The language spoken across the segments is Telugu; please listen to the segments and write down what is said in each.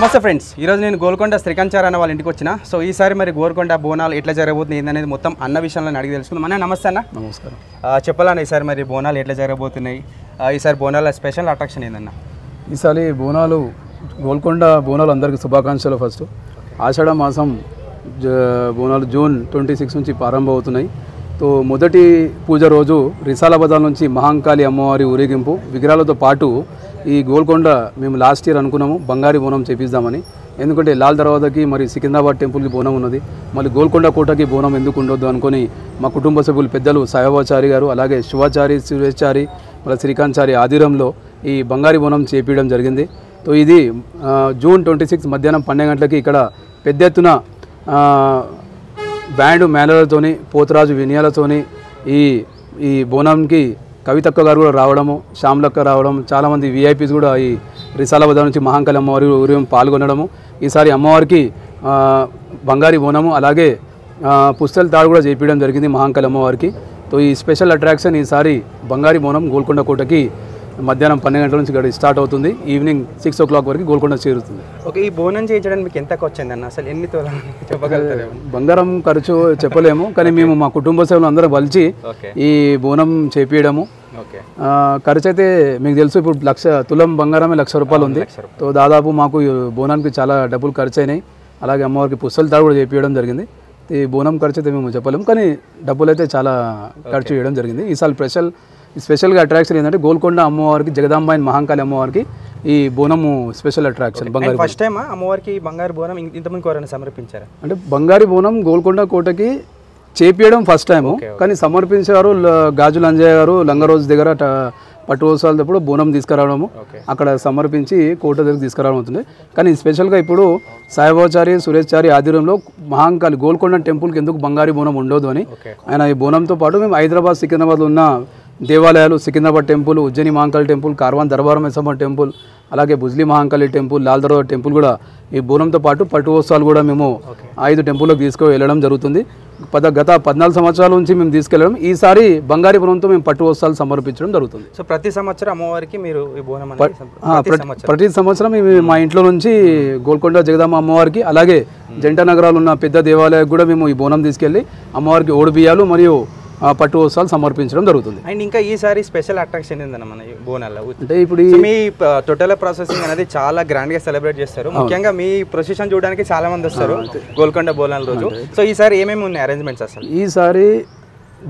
నమస్తే ఫ్రెండ్స్, ఈరోజు నేను గోల్కొండ శ్రీకాంచార్ అన్న వాళ్ళ ఇంటికి వచ్చిన. సో ఈసారి మరి గోల్కొండ బోనాలు ఎట్లా జరగబోతుంది ఏందనేది మొత్తం అన్న విషయంలో అడిగి తెలుసుకుందాం. అన్న నమస్తే అన్న. నమస్కారం. చెప్పాలన్న ఈసారి మరి బోనాలు ఎట్లా జరగబోతున్నాయి, ఈసారి బోనాల స్పెషల్ అట్రాక్షన్ ఏందన్న? ఈసారి బోనాలు గోల్కొండ బోనాలు అందరికీ శుభాకాంక్షలు. ఫస్ట్ ఆషాఢ మాసం బోనాలు జూన్ 26 నుంచి ప్రారంభమవుతున్నాయి. తో మొదటి పూజ రోజు రిసాల బజార్ నుంచి మహాంకాళి అమ్మవారి ఊరేగింపు విగ్రహాలతో పాటు ఈ గోల్కొండ మేము లాస్ట్ ఇయర్ అనుకున్నాము బంగారి బోనం చేపిద్దామని. ఎందుకంటే లాల్ దర్వాజాకి మరి సికింద్రాబాద్ టెంపుల్కి బోనం ఉన్నది, మళ్ళీ గోల్కొండ కోటకి బోనం ఎందుకు ఉండొద్దు అనుకొని మా కుటుంబ సభ్యులు పెద్దలు సాయిబాబాచారి గారు, అలాగే శివాచారి, సురేష్చారి, మళ్ళీ శ్రీకాంచారి ఆధ్వర్యంలో ఈ బంగారి బోనం చేపించడం జరిగింది. సో ఇది జూన్ 26 మధ్యాహ్నం 12 గంటలకి ఇక్కడ పెద్ద ఎత్తున బ్యాండ్ మేళలతోని పోతరాజు వినయాలతోని ఈ బోనంకి కవితక్క గారు కూడా రావడము, శ్యామ్లక్క రావడం, చాలామంది విఐపీస్ కూడా ఈ రిసాల బజార్ నుంచి మహాంకాళి అమ్మవారి ఊరేగింపు పాల్గొనడము. ఈసారి అమ్మవారికి బంగారి బోనము అలాగే పుస్తల తాడు కూడా చేపించడం జరిగింది మహాంకాళి అమ్మవారికి. సో ఈ స్పెషల్ అట్రాక్షన్ ఈసారి బంగారి బోనం గోల్కొండ కోటకి మధ్యాహ్నం 12 గంటల నుంచి ఇక్కడ స్టార్ట్ అవుతుంది. ఈవినింగ్ 6 o'clock వరకు గోల్కొండ చేరుతుంది. ఓకే, ఈ బోనం చేయించడానికి మీకు ఎంత వచ్చింది అన్న? అసలు ఎన్ని తోలాలు చెప్పగలుగుతారు? బంగారం ఖర్చు చెప్పలేము, కానీ మేము మా కుటుంబ సభ్యులు అందరం కలిసి ఈ బోనం చేపించడము. ఖర్చు అయితే మీకు తెలుసు, ఇప్పుడు తులం బంగారమే ₹1,00,000 ఉంది. సో దాదాపు మాకు బోనానికి చాలా డబ్బులు ఖర్చు అయినాయి. అలాగే అమ్మవారికి పుస్తల తాడు కూడా చేపించడం జరిగింది. ఈ బోనం ఖర్చు అయితే మేము చెప్పలేము, కానీ డబ్బులు అయితే చాలా ఖర్చు చేయడం జరిగింది. ఈసారి స్పెషల్గా అట్రాక్షన్ ఏంటంటే గోల్కొండ అమ్మవారికి, జగదాంబ మహాంకాళి అమ్మవారికి ఈ బోనము స్పెషల్ అట్రాక్షన్. బంగారు ఫస్ట్ టైం అమ్మవారికి బంగారు బోనం ఇంతమంది ఎవరైనా సమర్పించారు అంటే బంగారు బోనం గోల్కొండ కోటకి చేపించడం ఫస్ట్ టైము, కానీ సమర్పించారు గాజుల అంజయ్య గారు లంగరోజు దగ్గర పట్టుకోసాలప్పుడు బోనం తీసుకురావడము, అక్కడ సమర్పించి కోట దగ్గర తీసుకురావడం అవుతుంది. కానీ స్పెషల్గా ఇప్పుడు సాయిబాబాచారి, సురేష్చారి ఆధ్వర్యంలో మహాంకాళి గోల్కొండ టెంపుల్కి ఎందుకు బంగారు బోనం ఉండదు అని ఆయన ఈ బోనంతో పాటు మేము హైదరాబాద్, సికింద్రాబాద్లో ఉన్న దేవాలయాలు, Secunderabad temple, Ujjaini Mahankali temple, Karwan Darbar Maisamma temple, అలాగే బుజ్లీ మహాంకాళి టెంపుల్, లాల్ దర్వాజా టెంపుల్ కూడా ఈ బోనంతో పాటు పట్టుకోసాలు కూడా మేము 5 టెంపుల్లోకి తీసుకువెళ్ళడం జరుగుతుంది. గత 14 సంవత్సరాల నుంచి మేము తీసుకెళ్ళడం, ఈసారి బంగారు బోనంతో మేము పట్టుకోసాలు సమర్పించడం జరుగుతుంది. సో ప్రతి సంవత్సరం అమ్మవారికి మీరు ఈ బోనం ప్రతి సంవత్సరం మా ఇంట్లో నుంచి గోల్కొండ జగదాంబ అమ్మవారికి, అలాగే జంట నగరాలు ఉన్న పెద్ద దేవాలయానికి కూడా మేము ఈ బోనం తీసుకెళ్ళి అమ్మవారికి ఓడి బియ్యాలు మరియు పట్టు వస్త్రాలు సమర్పించడం జరుగుతుంది. అండ్ ఇంకా ఈసారి స్పెషల్ అట్రాక్షన్ ఏందన్న మన బోనాల్లో అంటే ఇప్పుడు మీ టోటల్ ప్రాసెసింగ్ అనేది చాలా గ్రాండ్ గా సెలబ్రేట్ చేస్తారు. ముఖ్యంగా మీ ప్రొసెషన్ చూడడానికి చాలా మంది వస్తారు గోల్కొండ బోనాల రోజు. సో ఈసారి ఏమేమి ఉన్నాయి అరేంజ్మెంట్స్? అసలు ఈసారి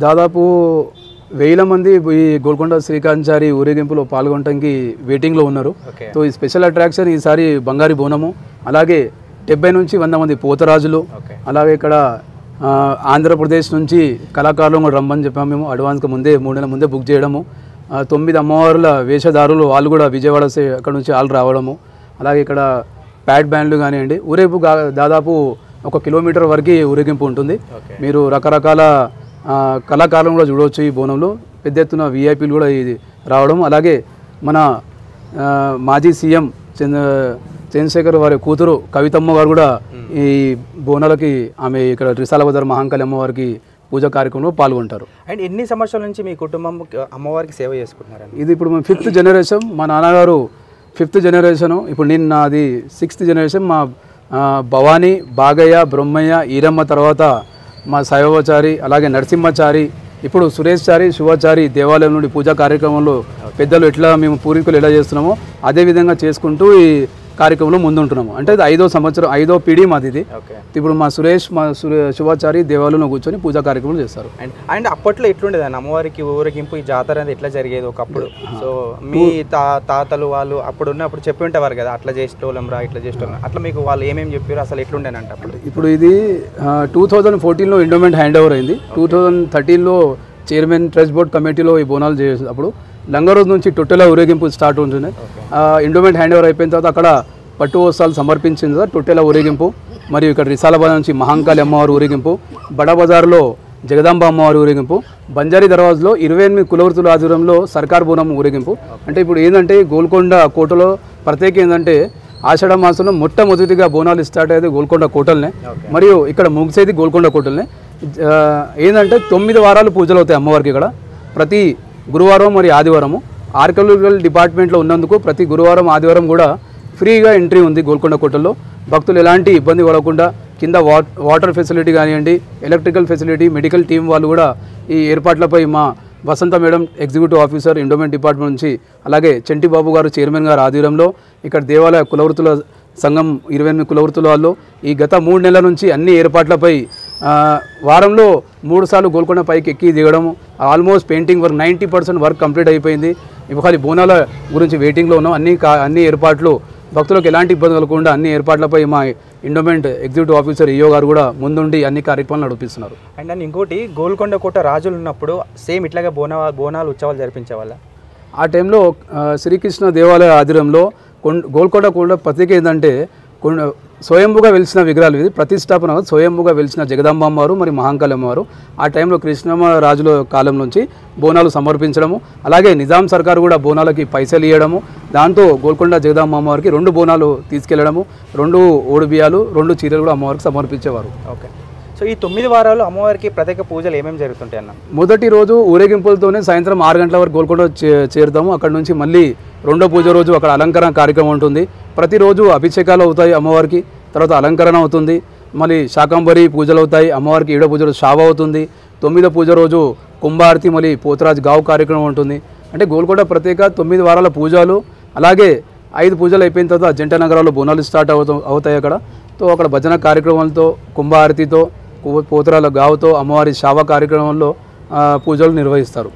దాదాపు 1000 మంది ఈ గోల్కొండ శ్రీకాంచారి ఊరేగింపులో పాల్గొనడానికి వెయిటింగ్లో ఉన్నారు. సో ఈ స్పెషల్ అట్రాక్షన్ ఈసారి బంగారు బోనము, అలాగే 70 నుంచి 100 మంది పోతరాజులు, అలాగే ఇక్కడ ఆంధ్రప్రదేశ్ నుంచి కళాకారులు కూడా రమ్మని చెప్పాము. మేము అడ్వాన్స్గా 3 నెలల ముందే బుక్ చేయడము. 9 అమ్మవారుల వేషధారులు వాళ్ళు కూడా విజయవాడ అక్కడ నుంచి వాళ్ళు రావడము, అలాగే ఇక్కడ ప్యాడ్ బ్యాండ్లు కానివ్వండి. ఊరేగింపు దాదాపు 1 కిలోమీటర్ వరకు ఊరేగింపు ఉంటుంది. మీరు రకరకాల కళాకారులను కూడా చూడవచ్చు ఈ బోనంలో. పెద్ద ఎత్తున విఐపీలు కూడా ఇది రావడం, అలాగే మన మాజీ సీఎం చంద్రశేఖర్ వారి కూతురు కవితమ్మ గారు కూడా ఈ బోనాలకి ఆమె ఇక్కడ రిసాల బజార్ మహాంకాళి అమ్మవారికి పూజా కార్యక్రమంలో పాల్గొంటారు. అండ్ ఎన్ని సంవత్సరాల నుంచి మీ కుటుంబం అమ్మవారికి సేవ చేసుకుంటున్నారు? ఇది ఇప్పుడు మేము 5th జనరేషన్. మా నాన్నగారు 5th జనరేషను, ఇప్పుడు నేను నాది 6th జనరేషన్. మా భవానీ, బాగయ్య, బ్రహ్మయ్య, ఈరమ్మ తర్వాత మా సాయిబాబాచారి, అలాగే నరసింహచారి, ఇప్పుడు సురేష్చారి, శివాచారి దేవాలయం నుండి పూజా కార్యక్రమంలో పెద్దలు ఎట్లా మేము పూర్వీకులు ఎలా చేస్తున్నామో అదేవిధంగా చేసుకుంటూ ఈ కార్యక్రమంలో ముందుంటున్నాము. అంటే ఇది 5వ సంవత్సరం, 5వ పీడి మాది ఇది. ఇప్పుడు మా శివాచారి దేవాలయంలో కూర్చొని పూజా కార్యక్రమాలు చేస్తారు. అండ్ అప్పట్లో ఎట్లుండేది అన్న అమ్మవారికి ఊరేగింపు, ఈ జాతర అనేది ఎట్లా జరిగేది ఒకప్పుడు? సో మీ తాతలు వాళ్ళు అప్పుడు ఉన్నప్పుడు చెప్పి ఉంటారు కదా, అట్లా చేసేటోళ్ళం రా, ఇట్లా చేసేటోళ్ళం, అట్లా మీకు వాళ్ళు ఏమేమి చెప్పారు, అసలు ఎట్లుండేనంట అప్పుడు? ఇప్పుడు ఇది 2014లో ఎండోమెంట్ హ్యాండ్ ఓవర్ అయింది. 2013లో చైర్మన్ ట్రస్ట్ బోర్డ్ కమిటీలో ఈ బోనాలు చేసేటప్పుడు లంగరోజు నుంచి టొట్టెల ఊరేగింపు స్టార్ట్ ఉంటుంది. ఎండోమెంట్ హ్యాండ్ ఓవర్ అయిపోయిన తర్వాత అక్కడ పట్టు వస్త్రాలు సమర్పించిన తర్వాత టొట్టెల ఊరేగింపు, మరియు ఇక్కడ రిసాలాబాద్ నుంచి మహాంకాళి అమ్మవారి ఊరేగింపు, బడా బజార్లో జగదాంబ అమ్మవారి ఊరేగింపు, బంజారీ దర్వాజ్లో 28 కులవృత్తుల ఆధ్వర్యంలో సర్కార్ బోనం ఊరేగింపు. అంటే ఇప్పుడు ఏంటంటే గోల్కొండ కోటలో ప్రత్యేక ఏంటంటే ఆషాఢ మాసంలో మొట్టమొదటిగా బోనాలు స్టార్ట్ అయ్యేది గోల్కొండ కోటల్నే, మరియు ఇక్కడ ముగిసేది గోల్కొండ కోటల్నే. ఏంటంటే 9 వారాలు పూజలు అవుతాయి అమ్మవారికి ఇక్కడ. ప్రతి గురువారం మరియు ఆదివారము ఆర్కియాలజికల్ డిపార్ట్మెంట్లో ఉన్నందుకు ప్రతి గురువారం ఆదివారం కూడా ఫ్రీగా ఎంట్రీ ఉంది గోల్కొండ కోటలో. భక్తులు ఎలాంటి ఇబ్బంది పడకుండా కింద వాటర్ ఫెసిలిటీ కానివ్వండి, ఎలక్ట్రికల్ ఫెసిలిటీ, మెడికల్ టీం వాళ్ళు కూడా ఈ ఏర్పాట్లపై మా Vasantha madam executive officer endowment department నుంచి, అలాగే చంటిబాబు గారు చైర్మన్ గారు ఆధ్వర్యంలో ఇక్కడ దేవాలయ కులవృత్తుల సంఘం 28 కులవృత్తుల వాళ్ళు ఈ గత 3 నెలల నుంచి అన్ని ఏర్పాట్లపై వారంలో 3 సార్లు గోల్కొండ పైకి ఎక్కి దిగడం, almost painting work 90% work complete అయిపోయింది. ఇవాళ బోనాల గురించి వెయిటింగ్లో ఉన్నాం. అన్ని ఏర్పాట్లు భక్తులకు ఎలాంటి ఇబ్బంది కలగకుండా అన్ని ఏర్పాట్లపై మా ఎండోమెంట్ ఎగ్జిక్యూటివ్ ఆఫీసర్ ఈఓ గారు కూడా ముందుండి అన్ని కార్యక్రమాలు నడిపిస్తున్నారు. అండ్ ఇంకోటి, గోల్కొండ కోట రాజులు ఉన్నప్పుడు సేమ్ ఇట్లాగే బోనాలు ఉత్సవాలు జరిపించేవాళ్ళ? ఆ టైంలో శ్రీకృష్ణ దేవాలయ ఆధ్వర్యంలో గోల్కొండ కూడా ప్రత్యేక ఏంటంటే స్వయంభుగా వెలిసిన విగ్రహాలు. ఇది ప్రతిష్టాపన స్వయంభుగా వెలిసిన జగదాంబమ్మవారు మరి మహాంకాళమ్మవారు. ఆ టైంలో కృష్ణమ్మ రాజుల కాలం నుంచి బోనాలు సమర్పించడము, అలాగే నిజాం సర్కారు కూడా బోనాలకి పైసలు ఇవ్వడము, దాంతో గోల్కొండ జగదాంబమ్మవారికి 2 బోనాలు తీసుకెళ్లడము, 2 ఓడిబియాలు, 2 చీరలు కూడా అమ్మవారికి సమర్పించేవారు. ఓకే. సో ఈ 9 వారాలు అమ్మవారికి ప్రత్యేక పూజలు ఏమేమి జరుగుతుంటాయి అన్న? మొదటి రోజు ఊరేగింపులతోనే సాయంత్రం 6 గంటల వరకు గోల్కొండ చేరుతాము. అక్కడ నుంచి మళ్ళీ 2వ పూజ రోజు అక్కడ అలంకరణ కార్యక్రమం ఉంటుంది. ప్రతిరోజు అభిషేకాలు అవుతాయి అమ్మవారికి, తర్వాత అలంకరణ అవుతుంది, మళ్ళీ శాకంబరి పూజలు అవుతాయి అమ్మవారికి. 7వ పూజ రోజు షావ అవుతుంది. 9వ పూజ రోజు కుంభారతి, మళ్ళీ పోతరాజ్ గావు కార్యక్రమం ఉంటుంది. అంటే గోల్కొండ ప్రత్యేక 9 వారాల పూజలు, అలాగే 5 పూజలు అయిపోయిన తర్వాత జంట నగరాల్లో బోనాలు స్టార్ట్ అవుతాయి అక్కడ. తో అక్కడ భజన కార్యక్రమాలతో, కుంభారతితో, పోతరాల గావుతో, అమ్మవారి షావ కార్యక్రమంలో పూజలు నిర్వహిస్తారు.